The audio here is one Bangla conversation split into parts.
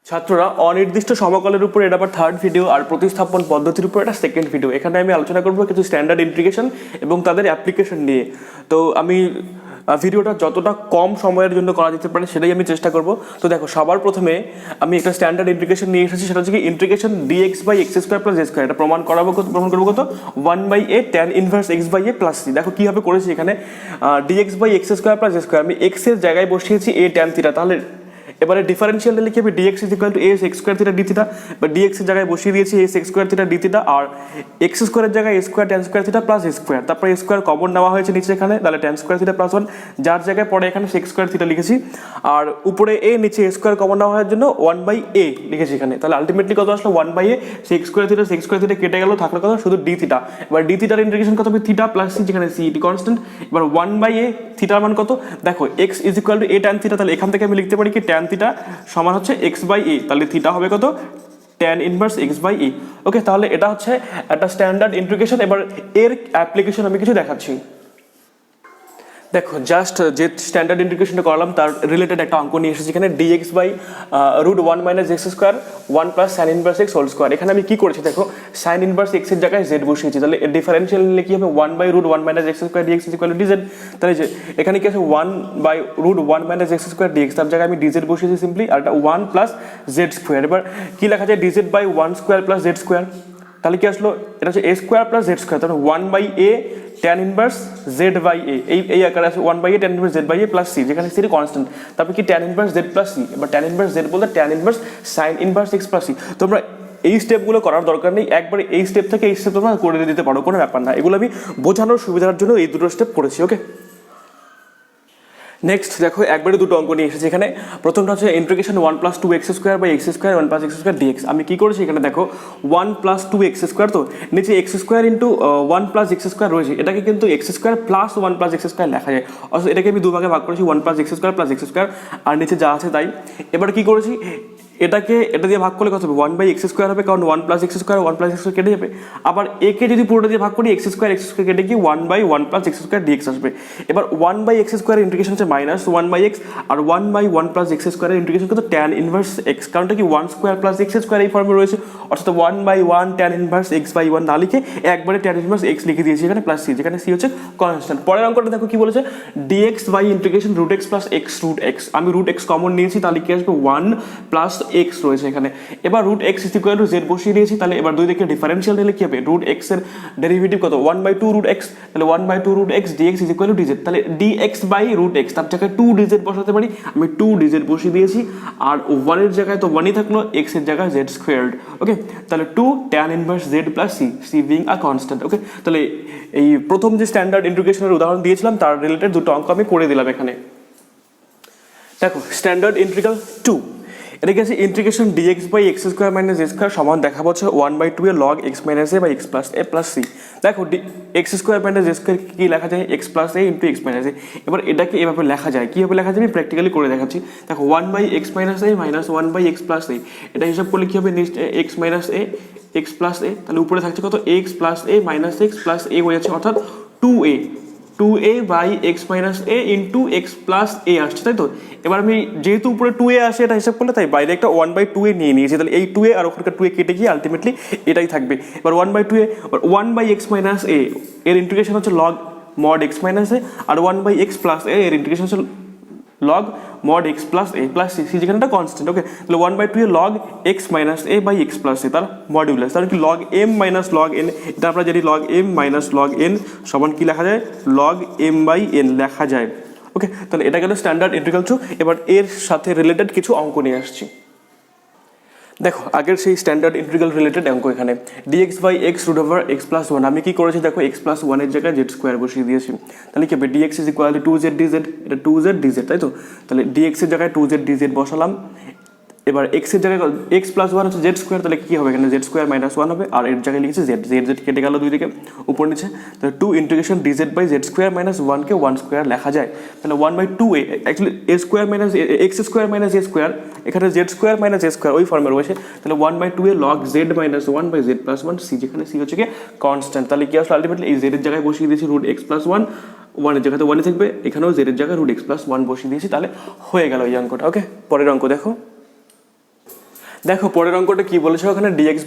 ছাত্ররা অনির্দিষ্ট সমকলের উপর এটা আবার থার্ড ভিডিও আর প্রতিস্থাপন পদ্ধতির উপর এটা সেকেন্ড ভিডিও। এখানে আমি আলোচনা করবো কিছু স্ট্যান্ডার্ড ইন্টিগ্রেশন এবং তাদের অ্যাপ্লিকেশন নিয়ে। তো আমি ভিডিওটা যতটা কম সময়ের জন্য করা যেতে পারে সেটাই আমি চেষ্টা করব। তো দেখো, সবার প্রথমে আমি একটা স্ট্যান্ডার্ড ইন্টিগ্রেশন নিয়ে এসেছি, সেটা হচ্ছে কি integration dx by x square plus A square. এটা প্রমাণ করবো কত 1/a tan inverse x by A plus C. দেখো কীভাবে করেছি, এখানে DX by x square plus A square আমি এক্সের জায়গায় বসিয়েছি এ ট্যান থিটা। তাহলে এবারে ডিফারেন্সিয়াল দিলে কি হবে, dx is equal to S X square theta D theta, বা ডিএক্স এর জায়গায় বসিয়ে দিয়েছি S X square theta D theta, আর এক্স স্কোয়ারের জায়গায় এ square tan square theta plus এ স্কোয়ার, তারপর এ স্কোয়ার কমন নেওয়া হয়েছে নিচে এখানে, তাহলে ট্যান স্কোয়ার থিটা প্লাস 1, যার জায়গায় পরে এখানে সেক্স স্কোয়ার থিটা লিখেছি, আর উপরে এ নিচে এ স্কোয়ার কমন নেওয়া হওয়ার জন্য 1/a লিখেছি এখানে। তাহলে আলটিমেটলি কত আসলো 1/a, সেক্স স্কোয়ার থিটা কেটে গেল, থাকলো কত শুধু ডি থিটা। এবার ডি থিটার ইন্টিগ্রেশন কত হবে, থিটা প্লাস সি, যেখানে সি এটি কনস্ট্যান্ট। এবার 1/a থিটার মান কত, দেখো x is equal to A tan theta, তাহলে এখান থেকে আমি লিখতে পারি কি ট্যান থিটা সমান হচ্ছে এক্স বাই এ, তাহলে থিটা হবে কত ট্যান ইনভার্স এক্স বাই এ। ওকে, তাহলে এটা হচ্ছে একটা স্ট্যান্ডার্ড ইন্টিগ্রেশন। এবার এর অ্যাপ্লিকেশন আমি কিছু দেখাচ্ছি। দেখো, জাস্ট যে স্ট্যান্ডার্ড ইন্টিগ্রেশনটা করলাম তার রিলেটেড একটা অঙ্ক নিয়ে এসেছি এখানে, DX by root 1 minus x square 1 plus sine inverse X whole square. এখানে আমি কি করেছি দেখো, সাইন ইনভার্স এক্স এর জায়গায় জেড বসিয়েছি, তাহলে ডিফারেন্সিয়াল নিলে কি হবে 1/√1 minus x square DX is equal to DZ. তাহলে যে এখানে কি আছে 1/√1 মাইনাস এক্স স্কোয়ার ডিএক্স, তার জায়গায় আমি ডিজেড বসিয়েছি সিম্পলি, আর এটা 1 প্লাস জেড স্কোয়ার। এবার কি লেখা যায়, DZ by 1 square plus Z square, তাহলে কি আসলো, এটা হচ্ছে A square plus Z square, তাহলে 1/a tan inverse Z by A, এই আকারে আছে 1/a tan inverse Z by A plus C, যেখানে সি কনস্ট্যান্ট। তারপর কি tan inverse Z plus C, এবার tan ইনভার্স জেড বলতে tan inverse sine inverse X plus C. তোমরা এই স্টেপগুলো করার দরকার নেই, একবারে এই স্টেপ থেকে এই স্টেপ তোমরা করে দিতে পারো, কোনো ব্যাপার না। এগুলো আমি বোঝানোর সুবিধার জন্য এই দুটো স্টেপ করেছি। ওকে, নেক্সট দেখো, একবারে দুটো অঙ্ক নিয়ে এসেছি এখানে। প্রথমটা হচ্ছে integration 1 plus 2 X square by x square 1 plus X square DX. আমি কি করেছি এখানে দেখো, 1 প্লাস 2 এক্স স্কোয়ার, তো নিচে X square into 1 plus X square রয়েছে, এটাকে কিন্তু X square plus 1 plus X square লেখা যায়, অর্থাৎ এটাকে আমি দুভাগে ভাগ করেছি 1 plus X square plus X square, আর নিচে যা আছে তাই। এবার কি করেছি, এটা দিয়ে ভাগ করলে কত হবে 1/x স্কোয়ার হবে, কারণ 1 plus X square 1 plus X square কেটে যাবে। আবার একে যদি পুরোটা দিয়ে ভাগ করি এক্স স্কোয়ার কেটে গিয়ে 1/1 প্লাস এক্স স্কোয়ার ডিএক্স আসবে। এবার 1/x স্কোয়ার ইন্টিগ্রেশন হচ্ছে মাইনাস 1/x, আর 1/1 প্লাস এক্স স্কোয়ারের ইন্টিগ্রেশন কিন্তু ট্যান ইনভার্স এক্স, কারণটা কি 1 স্কোয়ার প্লাস এক্স স্কোয়ার এই ফর্মে রয়েছে, অর্থাৎ 1/1 ট্যান ইনভার্স এক্স বাই 1 না লিখে একবারে ট্যান ইনভার্স এক্স লিখে দিয়েছি এখানে প্লাস সি, যেখানে সি হচ্ছে কনস্ট্যান্ট। পরের অঙ্কটা দেখো কি বলেছে, DX by integration root X plus X root X. আমি রুট এক্স কমন নিয়েছি, তাহলে কি আসবে 1 প্লাস এক্স রয়েছে এখানে। এবার root X is equal to Z বসিয়ে দিয়েছি, তাহলে এবার দুই দিকে ডিফারেন্সিয়াল নিলে কি হবে, রুট এক্স এর ডেরিভেটিভ কত 1/2 রুট এক্স, তাহলে 1/2 root X dx is equal to DZ. তাহলে ডিএক্স বাই রুট এক্স, তার জায়গায় 2 ডিজেড বসাতে পারি, আমি 2 ডিজেড বসিয়ে দিয়েছি, আর 1 এর জায়গায় তো 1ই থাকলো, এক্স এর জায়গায় জেড স্কোয়ার্ড। ওকে, তাহলে 2 tan inverse Z plus C, C being a constant. Okay, তাহলে এই প্রথম যে স্ট্যান্ডার্ড ইন্টিগ্রেশনের উদাহরণ দিয়েছিলাম তার রিলেটেড দুটো অঙ্ক আমি করে দিলাম এখানে। দেখো, স্ট্যান্ডার্ড ইন্টিগ্রাল 2, এটা কি আছে integration dx by x square minus x square সমান দেখাবো হচ্ছে 1/2 এর log x minus A by x plus A plus C. দেখো, X square minus x square কি লেখা যায়, X plus A into X minus A. এবার এটাকে এভাবে লেখা যায়, কীভাবে লেখা যায় আমি প্র্যাকটিক্যালি করে দেখাচ্ছি। দেখো, 1/x minus A minus 1/x plus A, এটা হিসাব করলে কী হবে, X minus A X plus A, তাহলে উপরে থাকছে কত X plus A minus x plus A হয়ে যাচ্ছে, অর্থাৎ 2a by x minus A into X plus A আসছে, তাই তো। এবার আমি যেহেতু উপরে 2a আসে এটা হিসাব করলে, তাই বাইরে একটা 1/2a নিয়ে নিয়েছি, তাহলে এই 2a আর ওখানকার 2a কেটে গিয়ে আলটিমেটলি এটাই থাকবে। এবার 1/2a, 1/x মাইনাস এ এর ইন্টিগ্রেশন হচ্ছে log mod X minus A, আর 1/x প্লাস এ এর ইন্টিগ্রেশন হচ্ছে লগ মড এক্স প্লাস এ প্লাস সি, যেখানেটা কনস্ট্যান্ট। ওকে, তাহলে 1/2 এ log x minus A by x plus A তার মডিউলাস, তাহলে কি log M minus log N, এটা আমরা জানি log M minus log N সমান কি লেখা যায়, লগ এম বাই এন লেখা যায়। ওকে, তাহলে এটা গেল স্ট্যান্ডার্ড ইন্টিগ্রাল 2। এবার এর সাথে রিলেটেড কিছু অঙ্ক নিয়ে আসছি। দেখো, আগের সেই স্ট্যান্ডার্ড ইন্টিগ্রাল রিলেটেড অঙ্ক এখানে, DX by x root over X plus 1। আমি কি করেছি দেখো, এক্স প্লাস 1 এর জায়গায় জেড স্কোয়ার বসিয়ে দিয়েছি, তাহলে কি হবে dx is equal to 2z dz, এটা 2z dz, তাই তো। তাহলে ডিএক্স এর জায়গায় 2z dz বসালাম। এবার এক্স এর জায়গায় এক্স প্লাস 1 হচ্ছে জেড স্কোয়ার, তাহলে কী হবে এখানে জেড স্কোয়ার মাইনাস 1 হবে, আর এর জায়গায় লিখেছি জেড, জেড কেটে গেল দুই দিকে উপর নিচে, তাহলে 2 integration DZ by Z square minus 1কে 1 স্কোয়ার লেখা যায়। তাহলে 1/2a, actually A square minus x square minus A square, এখানে জেড স্কোয়ার মাইনাস এ স্কোয়ার ওই ফর্মে রয়েছে, তাহলে 1/2a log Z minus 1 by Z plus 1 C, যেখানে সি হচ্ছে কি কনস্ট্যান্ট। তাহলে কি আসলে আলটিমেটলি এই জেডের জায়গায় বসিয়ে দিয়েছি রুট এক্স প্লাস 1, 1 এর জায়গায় তো 1ই থাকবে, এখানেও জেডের জায়গায় রুট এক্স প্লাস 1 বসিয়ে দিয়েছি, তাহলে হয়ে গেল এই অঙ্কটা। ওকে, পরের অঙ্ক দেখো। দেখো পরের অঙ্কটা কি বলেছে ওখানে dx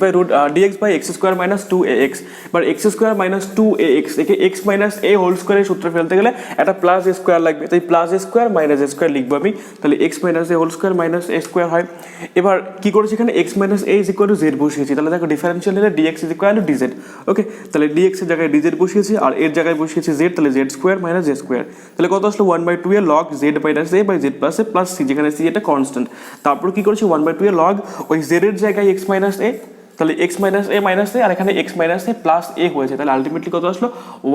by x square minus 2ax, এবার এক্স স্কোয়ার মাইনাস 2ax একে এক্স মাইনাস এ হোল স্কোয়ারের সূত্রে ফেলতে গেলে একটা প্লাস এ স্কোয়ার লাগবে, তাই প্লাস এ স্কোয়ার মাইনাস এ স্কোয়ার লিখবো আমি, তাহলে x minus a whole square minus A square হয়। এবার কি করেছি এখানে x minus a is equal to z বসিয়েছি, তাহলে দেখো ডিফারেন্সিয়াল হলে dx is equal to dz. Okay, তাহলে ডিএক্স এর জায়গায় ডিজেড বসিয়েছি আর এর জায়গায় বসিয়েছি জেড, তাহলে z square minus z square, তাহলে কত আসলো 1/2 এ log Z minus A by Z plus A plus C, যেখানে সি এটা কনস্ট্যান্ট। তারপর কি করেছি 1/2 এ লগ ওই জেড এর জায়গায় এক্স মাইনাস এ, তাহলে x minus A minus A আর এখানে এক্স মাইনাস এ প্লাস এ হয়েছে, তাহলে আলটিমেটলি কত আসলো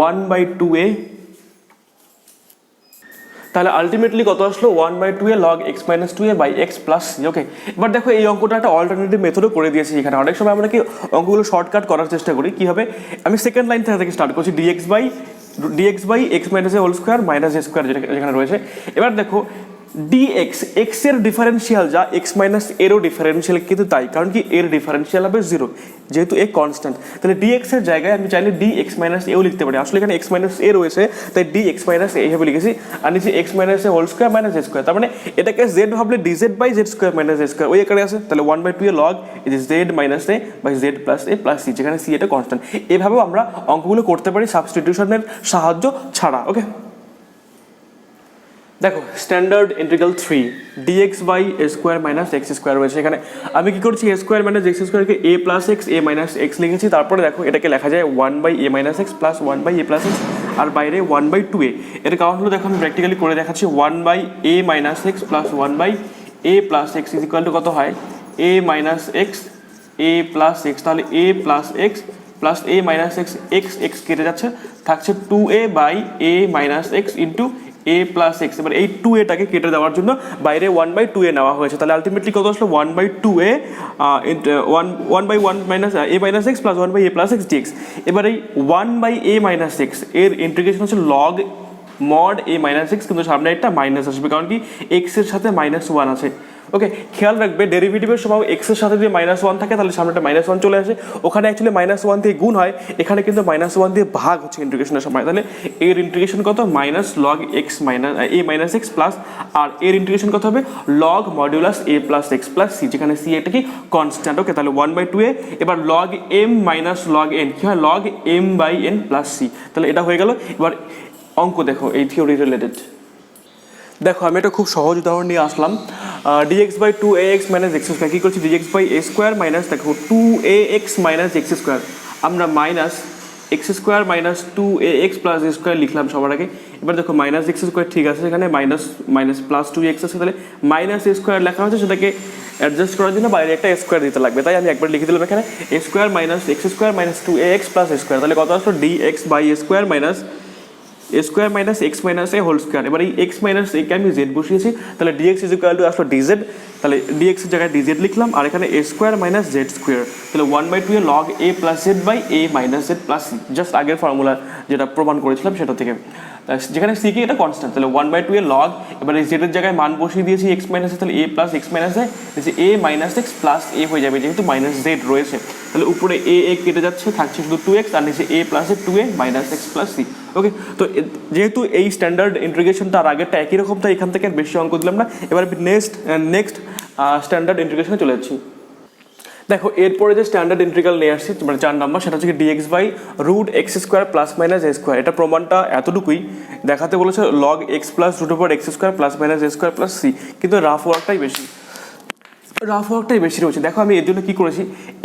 1/2a, তাহলে আলটিমেটলি কত আসলো 1/2a log x minus 2a by x plus c. Okay, এবার দেখো এই অঙ্কটা একটা অল্টারনেটিভ মেথডও করে দিয়েছি এখানে। অনেক সময় আমরা কি অঙ্কগুলো শর্টকাট করার চেষ্টা করি, কি হবে আমি সেকেন্ড লাইন থেকে স্টার্ট করছি dx by x minus a whole square minus A square যেখানে রয়েছে। এবার দেখো dx এক্স এর ডিফারেন্সিয়াল যা এক্স মাইনাস এরও ডিফারেন্সিয়াল কিন্তু তাই, কারণ কি এর ডিফারেন্সিয়াল হবে 0 যেহেতু এ কনস্ট্যান্ট, তাহলে dx এর জায়গায় আমি চাইলে dx মাইনাস এও লিখতে পারি। আসলে এখানে এক্স মাইনাস এ রয়েছে তাই dx মাইনাস এ হিসেবে লিখেছি, আর নিচে x minus a whole square minus A square, তার মানে এটাকে জেড ভাবলে dz by Z square minus z square ওই আকারে আছে, তাহলে 1/2 এ log is z minus A by Z plus A plus C, যেখানে সি এটা কনস্ট্যান্ট। এভাবেও আমরা অঙ্কগুলো করতে পারি সাবস্টিটিউশনের সাহায্য ছাড়া। ওকে, দেখো standard integral 3 dx by a square minus x square রয়েছে, এখানে আমি কি করছি এ স্কোয়ার মাইনাস এক্স স্কোয়ারকে a plus x a minus x লিখেছি, তারপরে দেখো এটাকে লেখা যায় 1/a minus x plus 1/a plus x আর বাইরে 1/2a। এর কারণ হলো দেখো আমি প্র্যাকটিক্যালি করে দেখাচ্ছি 1/a minus x plus 1/a plus x is equal to কত হয় a minus x a plus x, তাহলে a plus x plus a minus x x x কেটে যাচ্ছে, থাকছে 2a by a minus x into a plus x. এবার এই 2aটাকে কেটে দেওয়ার জন্য বাইরে 1/2a নেওয়া হয়েছে, তাহলে আলটিমেটলি কত আসলো 1/2a 1/1 minus a minus x plus 1/a plus x dx. এবার এই 1/a মাইনাস এক্স এর ইন্টিগ্রেশন হচ্ছে log mod a minus x, কিন্তু সামনে একটা মাইনাস আসবে কারণ কি এক্স এর সাথে -1 আছে। ওকে, খেয়াল রাখবে ডেরিভেটিভের সময় এক্স এর সাথে যদি -1 থাকে তাহলে সামনে একটা -1 চলে আসে, ওখানে অ্যাকচুয়ালি -1 দিয়ে গুণ হয়, এখানে কিন্তু -1 দিয়ে ভাগ হচ্ছে ইন্টিগ্রেশনের সময়, তাহলে এর ইন্টিগ্রেশন কত মাইনাস লগ এক্স মাইনাস এ মাইনাস এক্স প্লাস, আর এর ইন্টিগ্রেশন কত হবে log modulus a plus x plus C, যেখানে সি এটা কি কনস্ট্যান্ট। ওকে, তাহলে 1/2a, এবার log M minus log n কি হয় log m by n plus c, তাহলে এটা হয়ে গেল। এবার অঙ্ক দেখো এই থিওরি রিলেটেড, দেখো আমি একটা খুব সহজ উদাহরণ নিয়ে আসলাম dx by 2ax minus x square, কী করছি dx by a square minus দেখো 2ax মাইনাস এক্স স্কোয়ার, আমরা minus x square minus 2ax plus এ স্কোয়ার লিখলাম সবার আগে। এবার দেখো মাইনাস এক্স স্কোয়ার ঠিক আছে, এখানে মাইনাস মাইনাস প্লাস 2x আছে, তাহলে মাইনাস এ স্কোয়ার লেখা হচ্ছে, সেটাকে অ্যাডজাস্ট করার জন্য বাইরে একটা স্কোয়ার দিতে লাগবে, তাই আমি একবার লিখে দিলাম এখানে a square minus x square minus 2ax plus A square, তাহলে কত আসলো dx by a square minus A square minus x minus a whole square. এবার এই এক্স মাইনাস একে আমি জেড বসিয়েছি, তাহলে ডিএক্স ইজ ইকুয়াল টু আসলো ডিজেড, তাহলে ডিএক্স এর জায়গায় ডিজেড লিখলাম, আর এখানে a square minus z square, তাহলে 1/2 log a plus z by a minus z plus C, just আগের ফর্মুলা যেটা প্রমাণ করেছিলাম সেটা থেকে, যেখানে সি কে এটা কনস্ট্যান্ট, তাহলে 1/2 লগ, এবার এই জেডের জায়গায় মান বসিয়ে দিয়েছি এক্স মাইনাস, তাহলে এ plus x minus A minus x plus A হয়ে যাবে যেহেতু মাইনাস জেড রয়েছে, তাহলে উপরে এ কেটে যাচ্ছে, থাকছে শুধু 2x আর নিচে a plus 2a minus x plus c. Okay, তো যেহেতু এই স্ট্যান্ডার্ড ইন্টিগ্রেশনটা আর আগেরটা একই রকম, তাই এখান থেকে আর বেশি অঙ্ক দিলাম না। এবার নেক্সট স্ট্যান্ডার্ড ইন্টিগ্রেশনে চলে যাচ্ছি। দেখো এরপরে যে স্ট্যান্ডার্ড ইন্টিগ্রাল নিয়ে আসছি মানে 4 নম্বর, সেটা হচ্ছে dx by root x square plus minus A square. এটা প্রমাণটা এতটুকুই, দেখাতে বলেছে log x plus root over x square plus minus এ স্কোয়ার প্লাস সি, কিন্তু রাফ ওয়ার্কটাই বেশি রয়েছে। দেখো আমি এর জন্য কি করেছি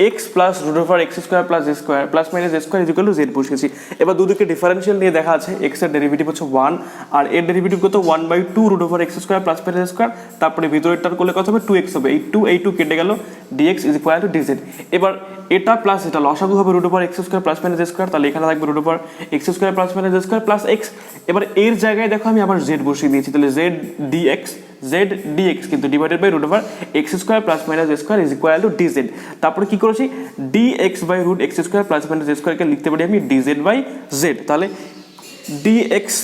x plus root over x square plus A square plus minus A square equal to z বসিয়েছি। এবার দুদিকে ডিফারেন্সিয়াল নিয়ে দেখা আছে, এক্স এর ডেরিভেটিভ হচ্ছে 1 আর এর ডেরিভেটিভ কত 1/2 root over x square plus minus square, তারপরে ভিতরেরটার করলে কত হবে 2x হবে, এই 2 কেটে গেল, dx is equal to dz। এবার এটা প্লাস এটা লসাগু হবে root over x square plus minus square, তাহলে এখানে থাকবে root over x square plus minus square plus x. এবার এর জায়গায় দেখো আমি আবার জেড বসিয়ে দিয়েছি, তাহলে জেড ডিএক্স কিন্তু divided by root over x square plus minus square is equal to dz. তারপরে কি করেছি dx by root x square plus minus স্কোয়ারকে লিখতে পারি আমি ডিজেড বাই জেড, তাহলে ডিএক্স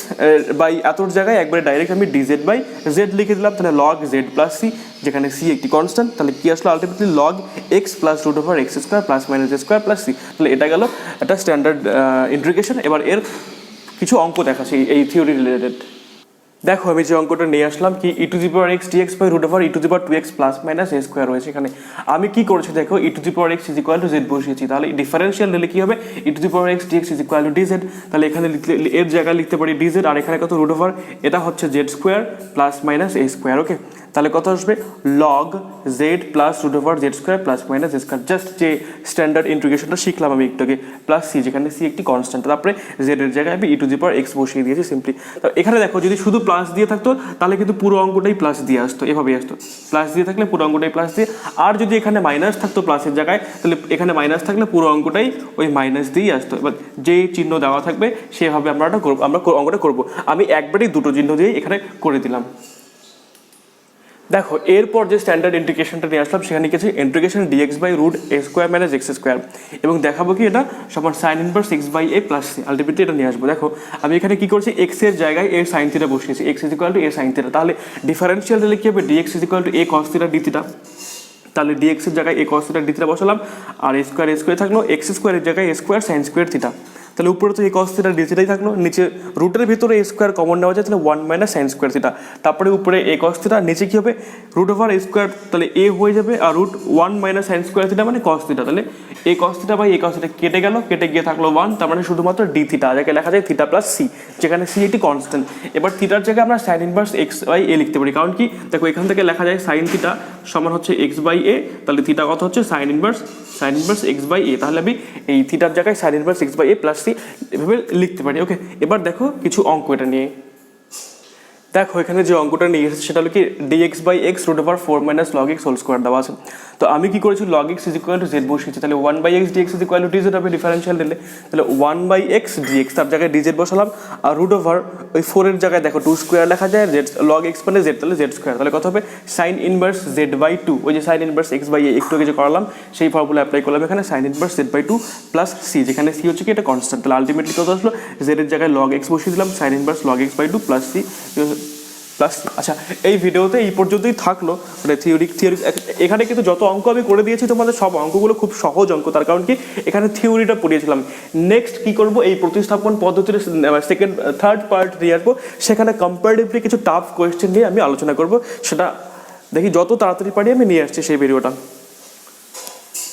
বাই এতর জায়গায় একবারে ডাইরেক্ট আমি ডিজেড বাই জেড লিখে দিলাম, তাহলে লগ জেড প্লাস সি, যেখানে সি একটি কনস্ট্যান্ট, তাহলে কি আসলো ultimately log x plus root over x square plus minus square plus c. তাহলে এটা গেল একটা স্ট্যান্ডার্ড ইন্টিগ্রেশন। এবার এর কিছু অঙ্ক দেখাচ্ছি এই থিওরি রিলেটেড। দেখো আমি যে অঙ্কটা নিয়ে আসলাম কি e to the power x dx by root over e to the power 2x plus minus A square রয়েছে এখানে। আমি কি করেছি দেখো e to the power x is equal to z বসিয়েছি, তাহলে ডিফারেন্সিয়াল নিলে কি হবে e to the power x dx is equal to DZ, তাহলে এখানে এর জায়গায় লিখতে পারি ডিজেড আর এখানে কত রুট ওভার, এটা হচ্ছে জেড স্কোয়ার প্লাস মাইনাস এ স্কোয়ার। ওকে, তাহলে কত আসবে log z plus root over z square plus minus এ স্কোয়ার, জাস্ট যে স্ট্যান্ডার্ড ইন্টিগ্রেশনটা শিখলাম আমি একটু আগে, প্লাস সি, যেখানে সি একটি কনস্ট্যান্ট, তারপরে জেড এর জায়গায় আমি ই টু দি পাওয়ার এক্স বসিয়ে দিয়েছি সিম্পলি। তো এখানে দেখো যদি শুধু প্লাস দিয়ে থাকতো তাহলে কিন্তু পুরো অঙ্কটাই প্লাস দিয়ে আসতো, এভাবেই আসতো, প্লাস দিয়ে থাকলে পুরো অঙ্কটাই প্লাস দিয়ে, আর যদি এখানে মাইনাস থাকতো প্লাসের জায়গায় তাহলে এখানে মাইনাস থাকলে পুরো অঙ্কটাই ওই মাইনাস দিয়েই আসতো। এবার যেই চিহ্ন দেওয়া থাকবে সেভাবে আমরা অঙ্কটা করবো। আমি একবারেই দুটো চিহ্ন দিয়েই এখানে করে দিলাম। দেখো এরপর যে স্ট্যান্ডার্ড ইন্টিগ্রেশনটা নিয়ে আসলাম সেখানে কিছু integration dx by root a square minus x square, এবং দেখাবো কি এটা সমান sine inverse x by A plus c, ultimately এটা নিয়ে আসবো। দেখো আমি এখানে কি করছি এক্স এর জায়গায় এ সাইন থিটা বসিয়েছি, x is equal to a sine theta, তাহলে ডিফারেন্সিয়াল দিলে কি হবে dx is equal to a cos theta D theta, তাহলে ডিএক্স এর জায়গায় a cos theta D theta বসালাম, আর এ স্কোয়ার থাকলো এক্স স্কোয়ারের জায়গায় এ স্কোয়ার সাইন স্কোয়ার থিটা, তাহলে উপরে তো এ কস থিটা ডি থিটাই থাকলো, নিচে রুটের ভিতরে এ স্কোয়ার কমন নেওয়া যায় তাহলে 1 মাইনাস সাইন স্কোয়ার থিটা, তারপরে উপরে এ কস থিটা, নিচে কি হবে রুট ওভার এ স্কোয়ার, তাহলে এ হয়ে যাবে আর root 1 minus sine square theta মানে কস থিটা, তাহলে a cos theta by a cos theta কেটে গেল, কেটে গিয়ে থাকলো 1, তার মানে শুধুমাত্র ডি থিটা, যাকে লেখা যায় থিটা প্লাস সি, যেখানে সি একটি কনস্ট্যান্ট। এবার থিটার জায়গায় আমরা সাইন ইনভার্স এক্স বাই এ লিখতে পারি, কারণ কি দেখো এখান থেকে লেখা যায় সাইন থিটা সমান হচ্ছে এক্স বাই এ, তাহলে থিটা কত হচ্ছে sine inverse x by a, তাহলে আমি এই থিটার জায়গায় sine inverse x by A plus c এভাবে লিখতে পারি। ওকে, এবার দেখো কিছু অঙ্ক এটা নিয়ে। দেখো এখানে যে অঙ্কটা নিয়ে এসেছে সেটা হলো কি dx by x root over 4 minus log x whole square দেওয়া আছে। তো আমি কি করেছি log x is equal to z বসিয়েছি, তাহলে 1 by x dx is equal to dz হবে ডিফারেন্সিয়াল দিলে, তাহলে 1 বাই এক্স ডিএক্স তার জায়গায় ডিজেড বসালাম, আর রুট ওভার ওই 4 এর জায়গায় দেখো 2 স্কোয়ার লেখা যায়, জেড লগ এক্স মানে জেড, তাহলে জেড স্কোয়ার, তাহলে কত হবে সাইন ইনভার্স জেড বাই 2, ওই যে sine inverse x by a একটু আগে যে করালাম সেই ফর্মুলা অ্যাপ্লাই করলাম এখানে, sine inverse Z by 2 plus C, যেখানে সি হচ্ছে কি এটা কনস্ট্যান্ট, তাহলে আলটিমেটলি কত আসলো জেড এর জায়গায় লগ এক্স বসিয়ে দিলাম, sine inverse log x by 2 plus c plus. আচ্ছা এই ভিডিওতে এই পর্যন্তই থাকলো, মানে থিওরি এখানে কিন্তু যত অঙ্ক আমি করে দিয়েছি তোমাদের সব অঙ্কগুলো খুব সহজ অঙ্ক, তার কারণ কি এখানে থিওরিটা পড়িয়েছিলাম। নেক্সট কি করব এই প্রতিস্থাপন পদ্ধতির থার্ড পার্ট দিয়ে আসবো, সেখানে কম্পারেটিভলি কিছু টাফ কোয়েশ্চেন নিয়ে আমি আলোচনা করব, সেটা দেখি যত তাড়াতাড়ি পারি আমি নিয়ে আসছি সেই ভিডিওটা।